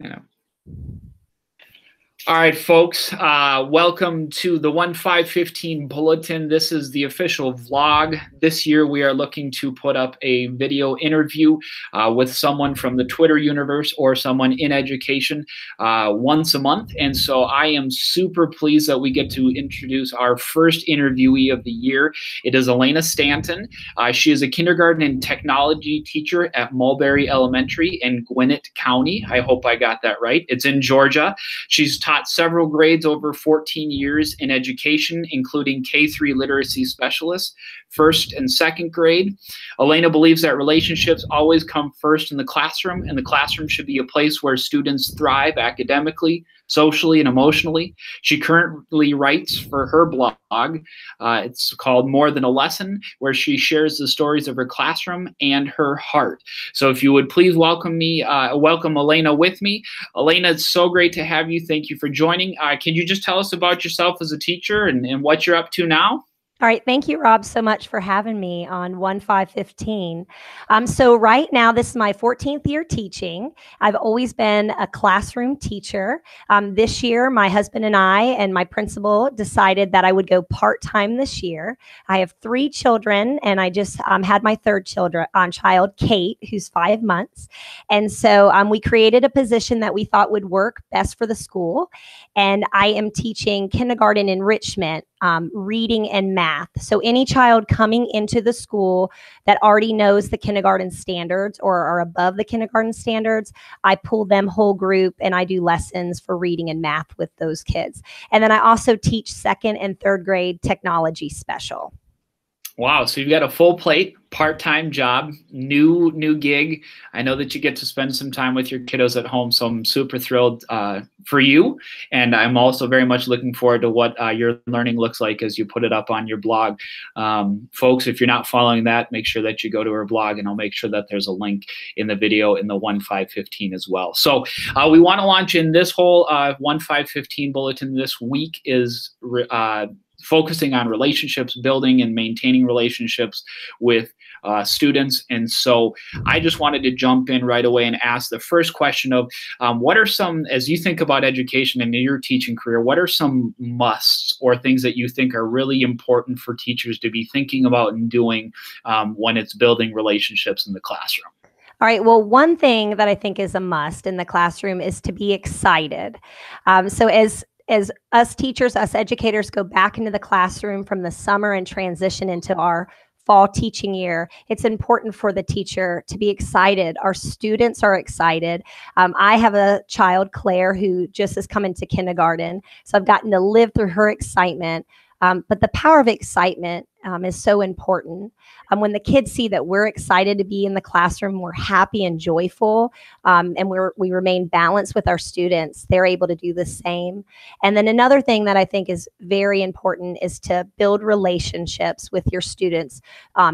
Yeah. All right, folks, welcome to the 1515 Bulletin. This is the official vlog. This year we are looking to put up a video interview with someone from the Twitter universe or someone in education once a month. And so I am super pleased that we get to introduce our first interviewee of the year. It is Alana Stanton. She is a kindergarten and technology teacher at Mulberry Elementary in Gwinnett County. I hope I got that right. It's in Georgia. She's taught several grades over 14 years in education, including K-3 literacy specialists, first and second grade. Alana believes that relationships always come first in the classroom, and the classroom should be a place where students thrive academically, socially, and emotionally. She currently writes for her blog. It's called More Than a Lesson, where she shares the stories of her classroom and her heart. So if you would please welcome Alana with me. Alana, it's so great to have you. Thank you for joining. Can you just tell us about yourself as a teacher and what you're up to now? All right. Thank you, Rob, so much for having me on 1515. So right now, this is my 14th year teaching. I've always been a classroom teacher. This year, my husband and I and my principal decided that I would go part-time this year. I have 3 children, and I just had my third child, Kate, who's 5 months. And so we created a position that we thought would work best for the school. And I am teaching kindergarten enrichment, reading and math. So any child coming into the school that already knows the kindergarten standards or are above the kindergarten standards, I pull them whole group and I do lessons for reading and math with those kids. And then I also teach second and third grade technology special. Wow, so you've got a full plate, part-time job, new gig. I know that you get to spend some time with your kiddos at home, so I'm super thrilled for you. And I'm also very much looking forward to what your learning looks like as you put it up on your blog. Folks, if you're not following that, make sure that you go to her blog, and I'll make sure that there's a link in the video in the 1515 as well. So we want to launch in this whole 1515 bulletin this week is focusing on relationships, building and maintaining relationships with students. And so I just wanted to jump in right away and ask the first question of what are some, as you think about education and in your teaching career, what are some musts or things that you think are really important for teachers to be thinking about and doing when it's building relationships in the classroom? All right. Well, one thing that I think is a must in the classroom is to be excited. So as us teachers, us educators go back into the classroom from the summer and transition into our fall teaching year, it's important for the teacher to be excited. Our students are excited. I have a child, Claire, who just has come into kindergarten. So I've gotten to live through her excitement. But the power of excitement is so important. When the kids see that we're excited to be in the classroom, we're happy and joyful, and we remain balanced with our students, they're able to do the same. And then another thing that I think is very important is to build relationships with your students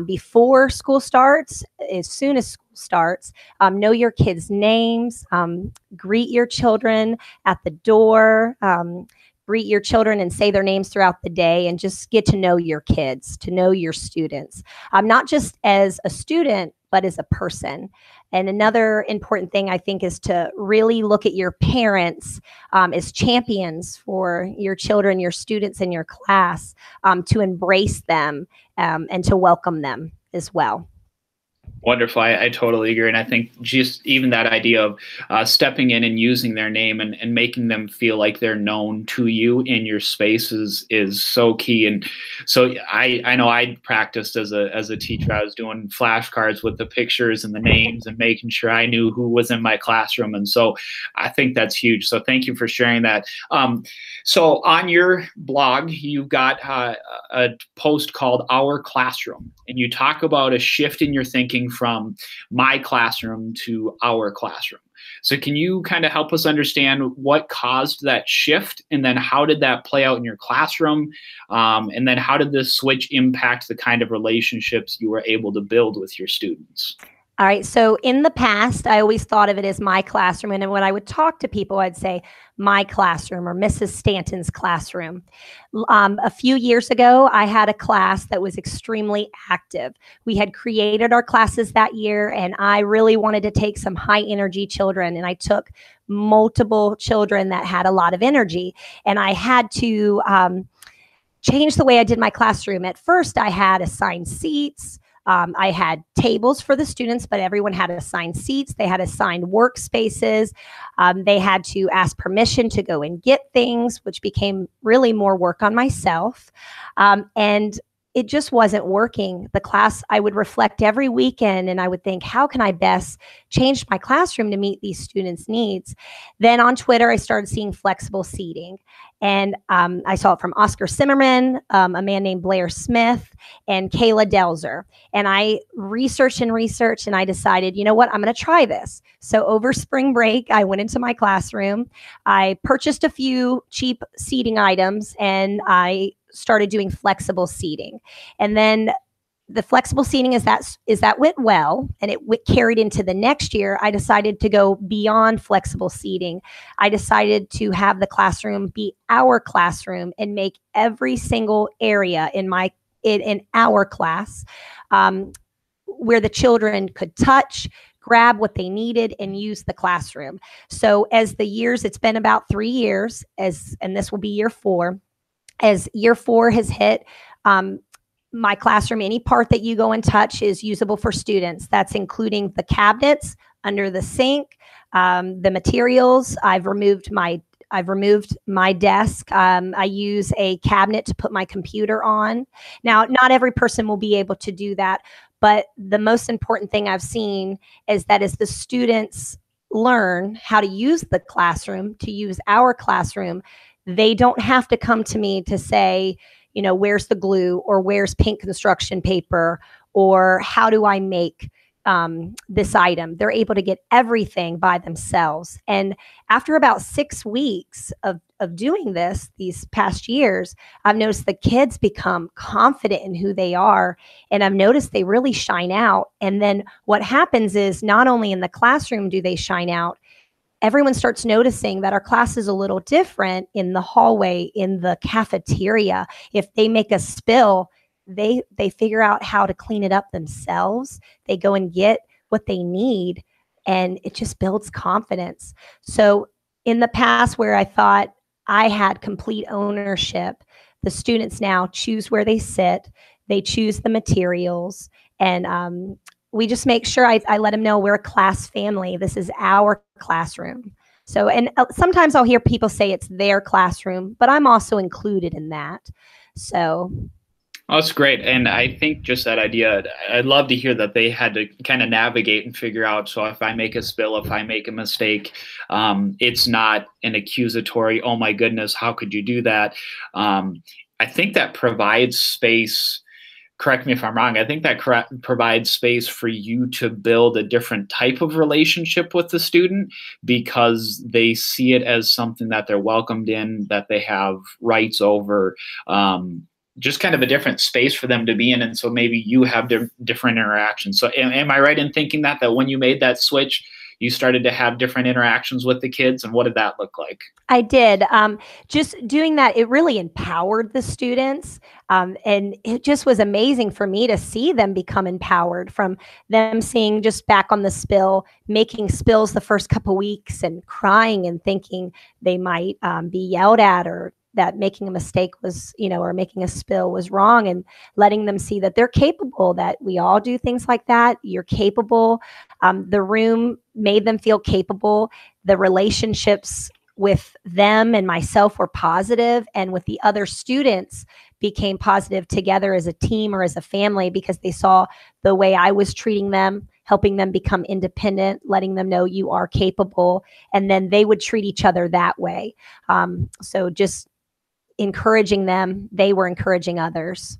before school starts, as soon as school starts. Know your kids' names, greet your children at the door, greet your children and say their names throughout the day, and just get to know your kids, to know your students, not just as a student, but as a person. And another important thing I think is to really look at your parents as champions for your children, your students in your class, to embrace them and to welcome them as well. Wonderful. I totally agree. And I think just even that idea of stepping in and using their name and making them feel like they're known to you in your space is so key. And so I know I practiced as a teacher. I was doing flashcards with the pictures and the names and making sure I knew who was in my classroom. And so I think that's huge. So thank you for sharing that. So on your blog, you've got a post called Our Classroom, and you talk about a shift in your thinking from my classroom to our classroom. So can you kind of help us understand what caused that shift, and then how did that play out in your classroom? And then how did this switch impact the kind of relationships you were able to build with your students? All right. So in the past, I always thought of it as my classroom. And when I would talk to people, I'd say my classroom or Mrs. Stanton's classroom. A few years ago, I had a class that was extremely active. We had created our classes that year, and I really wanted to take some high energy children. And I took multiple children that had a lot of energy. And I had to change the way I did my classroom. At first, I had assigned seats. I had tables for the students, but everyone had assigned seats. They had assigned workspaces. They had to ask permission to go and get things, which became really more work on myself. And it just wasn't working. The class, I would reflect every weekend and I would think, how can I best change my classroom to meet these students' needs? Then on Twitter, I started seeing flexible seating. And I saw it from Oscar Zimmerman, a man named Blair Smith, and Kayla Delzer. And I researched and I decided, you know what, I'm going to try this. So over spring break, I went into my classroom. I purchased a few cheap seating items and I started doing flexible seating. And then the flexible seating is that went well, and it carried into the next year. I decided to go beyond flexible seating. I decided to have the classroom be our classroom and make every single area in our class where the children could touch, grab what they needed, and use the classroom. So as the years, it's been about 3 years, and this will be year 4. As year 4 has hit, my classroom, any part that you go and touch is usable for students. That's including the cabinets under the sink, the materials. I've removed my desk. I use a cabinet to put my computer on. Now, not every person will be able to do that, but the most important thing I've seen is that as the students learn how to use the classroom, to use our classroom, they don't have to come to me to say, you know, where's the glue, or where's pink construction paper, or how do I make this item? They're able to get everything by themselves. And after about 6 weeks of doing this, these past years, I've noticed the kids become confident in who they are. And I've noticed they really shine out. And then what happens is not only in the classroom do they shine out, everyone starts noticing that our class is a little different in the hallway, in the cafeteria. If they make a spill, they figure out how to clean it up themselves. They go and get what they need, and it just builds confidence. So in the past, where I thought I had complete ownership, the students now choose where they sit, they choose the materials, and we just make sure I let them know we're a class family. This is our classroom. So, and sometimes I'll hear people say it's their classroom, but I'm also included in that. So. Oh, that's great. And I think just that idea, I'd love to hear that they had to kind of navigate and figure out, so if I make a spill, if I make a mistake, it's not an accusatory, oh my goodness, how could you do that? I think that provides space. Correct me if I'm wrong. I think that provides space for you to build a different type of relationship with the student, because they see it as something that they're welcomed in, that they have rights over, just kind of a different space for them to be in. And so maybe you have different interactions. So am I right in thinking that when you made that switch, you started to have different interactions with the kids? And what did that look like? I did. Just doing that, it really empowered the students. And it just was amazing for me to see them become empowered, from them seeing just back on the spill, making spills the first couple weeks and crying and thinking they might be yelled at, or that making a mistake was, or making a spill was wrong, and letting them see that they're capable, that we all do things like that. You're capable. The room made them feel capable. The relationships with them and myself were positive, and with the other students became positive together as a team or as a family, because they saw the way I was treating them, helping them become independent, letting them know you are capable, and then they would treat each other that way. So just encouraging them, they were encouraging others.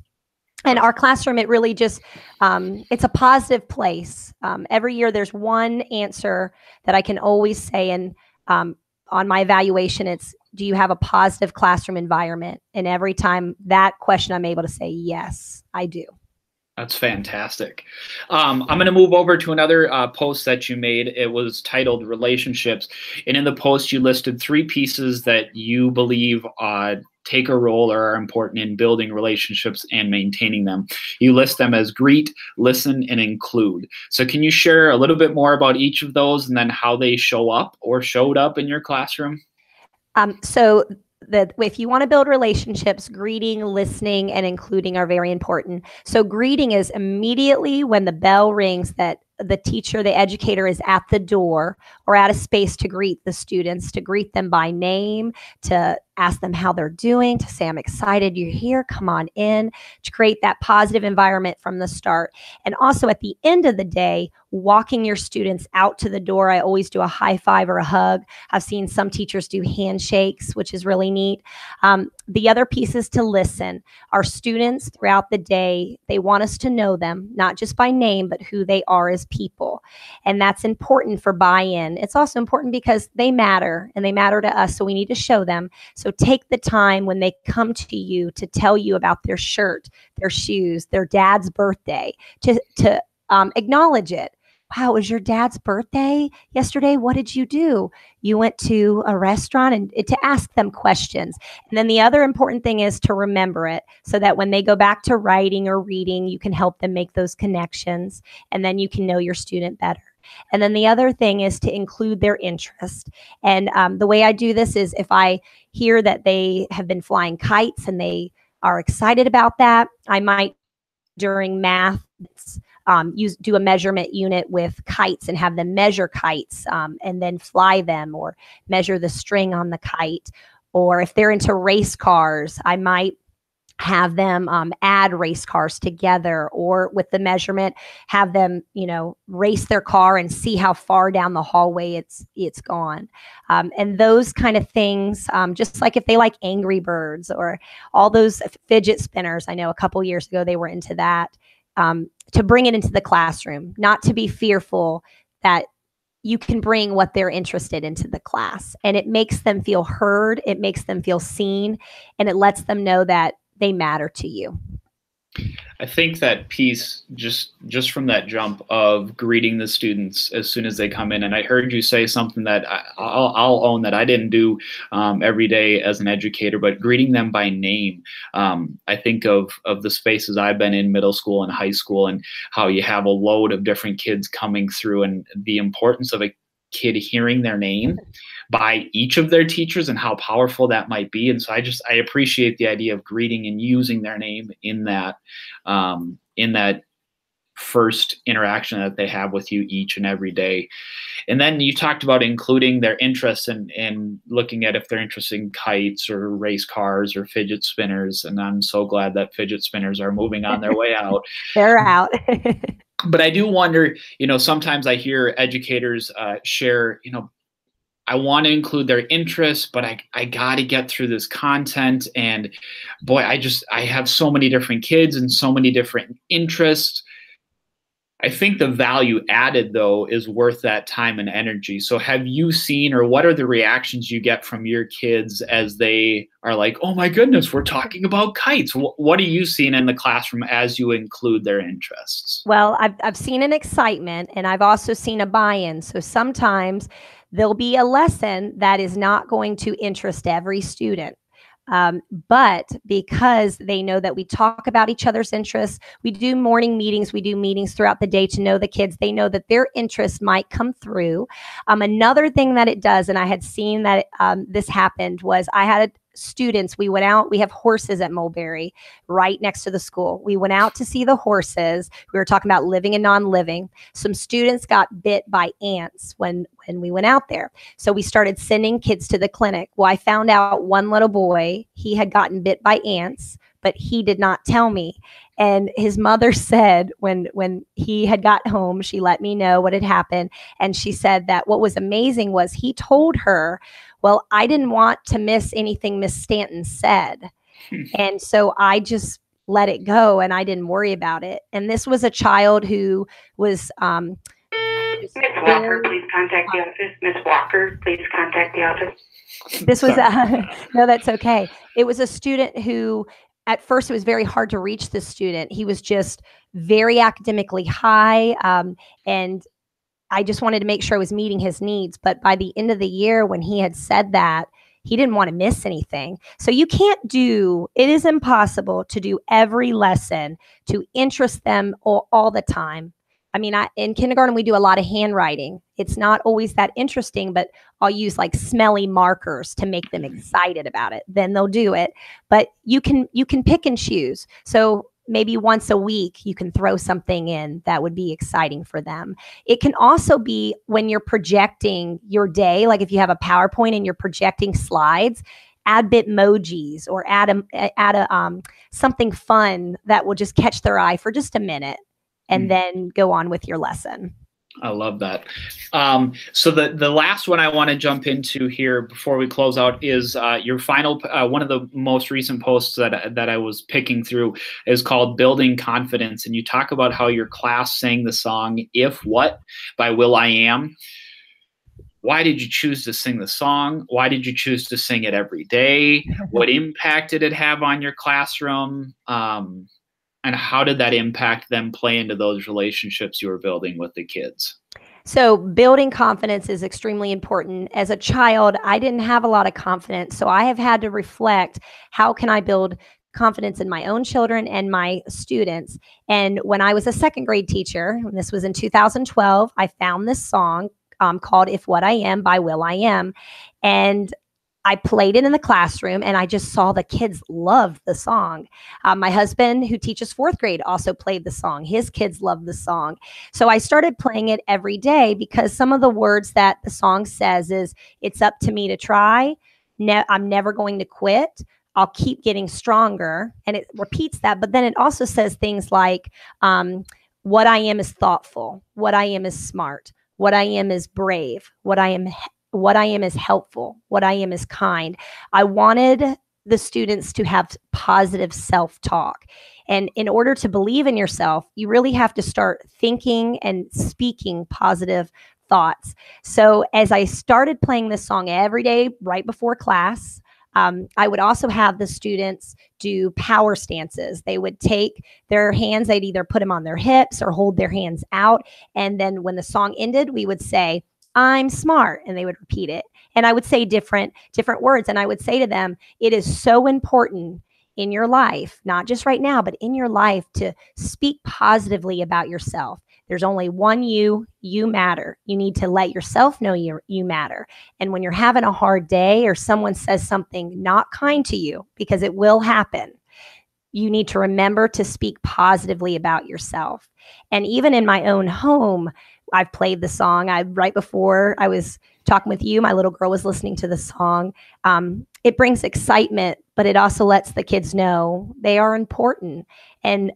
And our classroom, it really just, it's a positive place. Every year there's one answer that I can always say, and on my evaluation, it's, do you have a positive classroom environment? And every time that question, I'm able to say, yes, I do. That's fantastic. I'm going to move over to another post that you made. It was titled Relationships. And in the post, you listed 3 pieces that you believe take a role or are important in building relationships and maintaining them. You list them as greet, listen, and include. So can you share a little bit more about each of those and then how they show up or showed up in your classroom? So if you want to build relationships, greeting, listening, and including are very important. So greeting is immediately when the bell rings that the teacher, the educator is at the door or at a space to greet the students, to greet them by name, to ask them how they're doing, to say, I'm excited you're here, come on in, to create that positive environment from the start. And also at the end of the day, walking your students out to the door. I always do a high five or a hug. I've seen some teachers do handshakes, which is really neat. The other piece is to listen. Our students throughout the day, they want us to know them, not just by name, but who they are as people. And that's important for buy-in. It's also important because they matter and they matter to us. So we need to show them. So take the time when they come to you to tell you about their shirt, their shoes, their dad's birthday, to acknowledge it. Wow, it was your dad's birthday yesterday? What did you do? You went to a restaurant, and to ask them questions. And then the other important thing is to remember it so that when they go back to writing or reading, you can help them make those connections, and then you can know your student better. And then the other thing is to include their interest. And the way I do this is if I hear that they have been flying kites and they are excited about that, I might, during math, do a measurement unit with kites and have them measure kites and then fly them, or measure the string on the kite. Or if they're into race cars, I might have them add race cars together, or with the measurement, have them, race their car and see how far down the hallway it's gone. And those kind of things, just like if they like Angry Birds or all those fidget spinners. I know a couple years ago they were into that. To bring it into the classroom, not to be fearful that you can bring what they're interested into the class. And it makes them feel heard, it makes them feel seen, and it lets them know that they matter to you. I think that piece, just from that jump of greeting the students as soon as they come in, and I heard you say something that I'll own that I didn't do every day as an educator, but greeting them by name. I think of the spaces I've been in, middle school and high school, and how you have a load of different kids coming through, and the importance of a kid hearing their name by each of their teachers and how powerful that might be. And so I appreciate the idea of greeting and using their name in that first interaction that they have with you each and every day. And then you talked about including their interests and looking at if they're interested in kites or race cars or fidget spinners. And I'm so glad that fidget spinners are moving on their way out. They're out. But I do wonder, sometimes I hear educators share, I want to include their interests, but I got to get through this content. And boy, I have so many different kids and so many different interests. I think the value added, though, is worth that time and energy. So have you seen, or what are the reactions you get from your kids as they are like, oh my goodness, we're talking about kites? What are you seeing in the classroom as you include their interests? Well, I've seen an excitement, and I've also seen a buy-in. So sometimes there'll be a lesson that is not going to interest every student. But because they know that we talk about each other's interests, we do morning meetings, we do meetings throughout the day to know the kids. They know that their interests might come through. Another thing that it does, and I had seen that this happened, was I had students, we went out, we have horses at Mulberry right next to the school. We went out to see the horses. We were talking about living and non-living. Some students got bit by ants when we went out there. So we started sending kids to the clinic. Well, I found out one little boy, he had gotten bit by ants, but he did not tell me. And his mother said when he had got home, she let me know what had happened. And she said that what was amazing was he told her, well, I didn't want to miss anything Miss Stanton said. And so I just let it go and I didn't worry about it. And this was a child who was Miss Walker, please contact the office. Miss Walker, please contact the office. This was no, that's okay. It was a student who at first it was very hard to reach this student. He was just very academically high, and I just wanted to make sure I was meeting his needs. But by the end of the year, when he had said that, he didn't want to miss anything. So you can't do, it is impossible to do every lesson to interest them all the time. I mean, in kindergarten, we do a lot of handwriting. It's not always that interesting, but I'll use like smelly markers to make them excited about it. Then they'll do it. But you can pick and choose. So maybe once a week, you can throw something in that would be exciting for them. It can also be when you're projecting your day, like if you have a PowerPoint and you're projecting slides, add Bitmojis or add something fun that will just catch their eye for just a minute, and then go on with your lesson. I love that. So the last one I want to jump into here before we close out is your final, one of the most recent posts that I was picking through is called Building Confidence. And you talk about how your class sang the song If What by will.i.am. Why did you choose to sing the song? Why did you choose to sing it every day? What impact did it have on your classroom? And how did that impact them play into those relationships you were building with the kids? So building confidence is extremely important. As a child, I didn't have a lot of confidence. So I have had to reflect, how can I build confidence in my own children and my students? And when I was a second grade teacher, and this was in 2012, I found this song called If What I Am by will.i.am. And I played it in the classroom, and I just saw the kids love the song. My husband, who teaches fourth grade, also played the song. His kids loved the song. So I started playing it every day, because some of the words that the song says is, it's up to me to try. I'm never going to quit. I'll keep getting stronger. And it repeats that. But then it also says things like, what I am is thoughtful. What I am is smart. What I am is brave. What I am is helpful. What I am is kind. I wanted the students to have positive self-talk. And in order to believe in yourself, you really have to start thinking and speaking positive thoughts. So as I started playing this song every day right before class, I would also have the students do power stances. They would take their hands, they'd either put them on their hips or hold their hands out. And then when the song ended, we would say, I'm smart, and they would repeat it. And I would say different words. And I would say to them, it is so important in your life, not just right now, but in your life, to speak positively about yourself. There's only one you matter. You need to let yourself know you matter. And when you're having a hard day or someone says something not kind to you, because it will happen, you need to remember to speak positively about yourself. And even in my own home, I've played the song. Right before I was talking with you, my little girl was listening to the song. It brings excitement, but it also lets the kids know they are important. And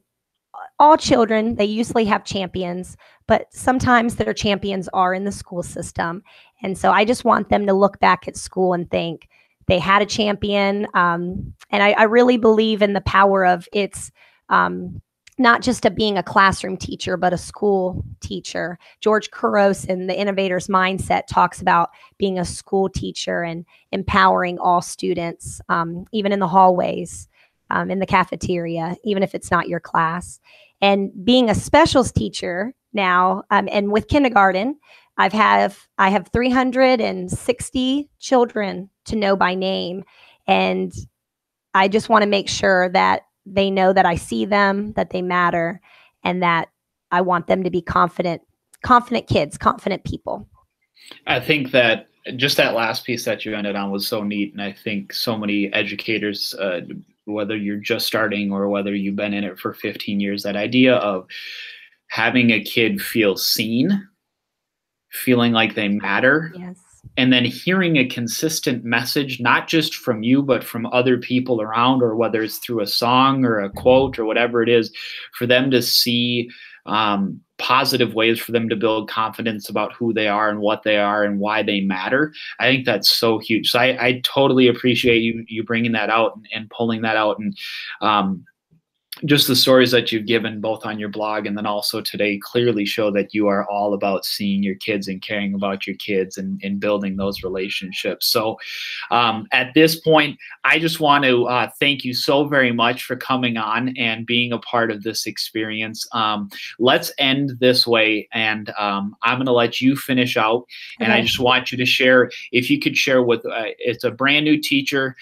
all children, they usually have champions, but sometimes their champions are in the school system. And so I just want them to look back at school and think they had a champion. And I really believe in the power of it's not just being a classroom teacher, but a school teacher. George Couros in The Innovator's Mindset talks about being a school teacher and empowering all students, even in the hallways, in the cafeteria, even if it's not your class. And being a specials teacher now, and with kindergarten, I have 360 children to know by name. And I just want to make sure that they know that I see them, that they matter, and that I want them to be confident kids, confident people. I think that just that last piece that you ended on was so neat. And I think so many educators, whether you're just starting or whether you've been in it for 15 years, that idea of having a kid feel seen, feeling like they matter. Yes. And then hearing a consistent message, not just from you, but from other people around, or whether it's through a song or a quote or whatever it is, for them to see positive ways for them to build confidence about who they are and what they are and why they matter. I think that's so huge. So I totally appreciate you bringing that out and pulling that out. And just the stories that you've given both on your blog and then also today clearly show that you are all about seeing your kids and caring about your kids and building those relationships. So at this point, I just want to thank you so very much for coming on and being a part of this experience. Let's end this way, and I'm going to let you finish out. And I just want you to share, if you could share with, it's a brand new teacher.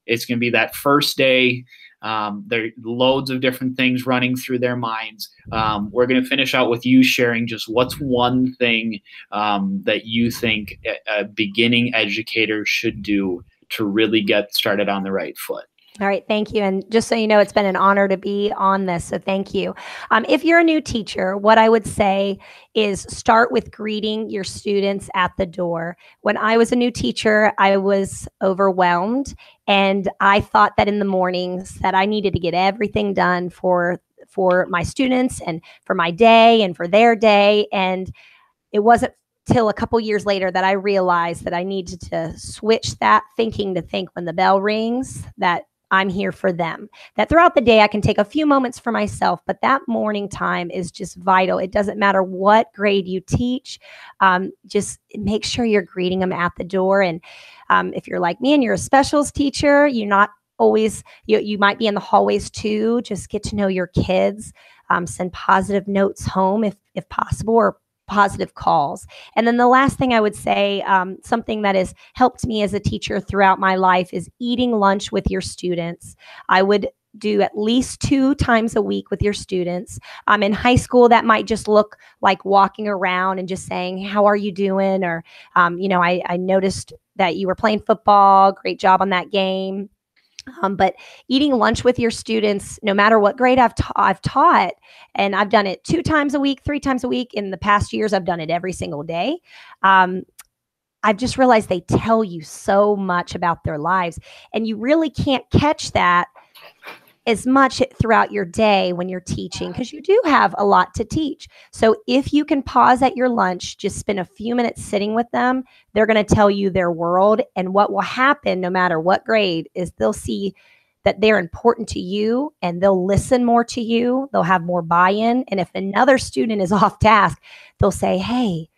It's going to be that first day. There are loads of different things running through their minds. We're going to finish out with you sharing just what's one thing that you think a beginning educator should do to really get started on the right foot. All right. Thank you. And just so you know, it's been an honor to be on this. So thank you. If you're a new teacher, what I would say is start with greeting your students at the door. When I was a new teacher, I was overwhelmed, and I thought that in the mornings that I needed to get everything done for my students and for my day and for their day. And it wasn't till a couple years later that I realized that I needed to switch that thinking to think when the bell rings that I'm here for them, that throughout the day I can take a few moments for myself, but that morning time is just vital. It doesn't matter what grade you teach. Just make sure you're greeting them at the door. And if you're like me and you're a specials teacher, you're not always, you might be in the hallways too. Just get to know your kids, send positive notes home if possible, or positive calls. And then the last thing I would say, something that has helped me as a teacher throughout my life, is eating lunch with your students. I would do at least 2 times a week with your students. In high school, that might just look like walking around and just saying, how are you doing? Or, I noticed that you were playing football. Great job on that game. But eating lunch with your students, no matter what grade I've taught, and I've done it 2 times a week, 3 times a week. In the past years, I've done it every single day. I've just realized they tell you so much about their lives, and you really can't catch that as much throughout your day when you're teaching, because you do have a lot to teach. So if you can pause at your lunch, just spend a few minutes sitting with them, they're going to tell you their world. And what will happen, no matter what grade, is they'll see that they're important to you, and they'll listen more to you. They'll have more buy-in. And if another student is off task, they'll say, hey,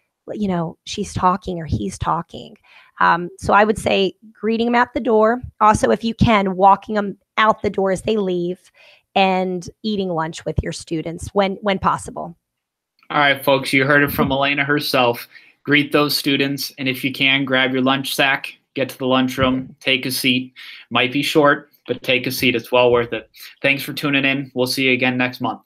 she's talking or he's talking. So I would say greeting them at the door. Also, if you can, walking them out the door as they leave, and eating lunch with your students when possible. All right, folks, you heard it from Alana herself. Greet those students, and if you can, grab your lunch sack, get to the lunchroom, take a seat. Might be short, but take a seat. It's well worth it. Thanks for tuning in. We'll see you again next month.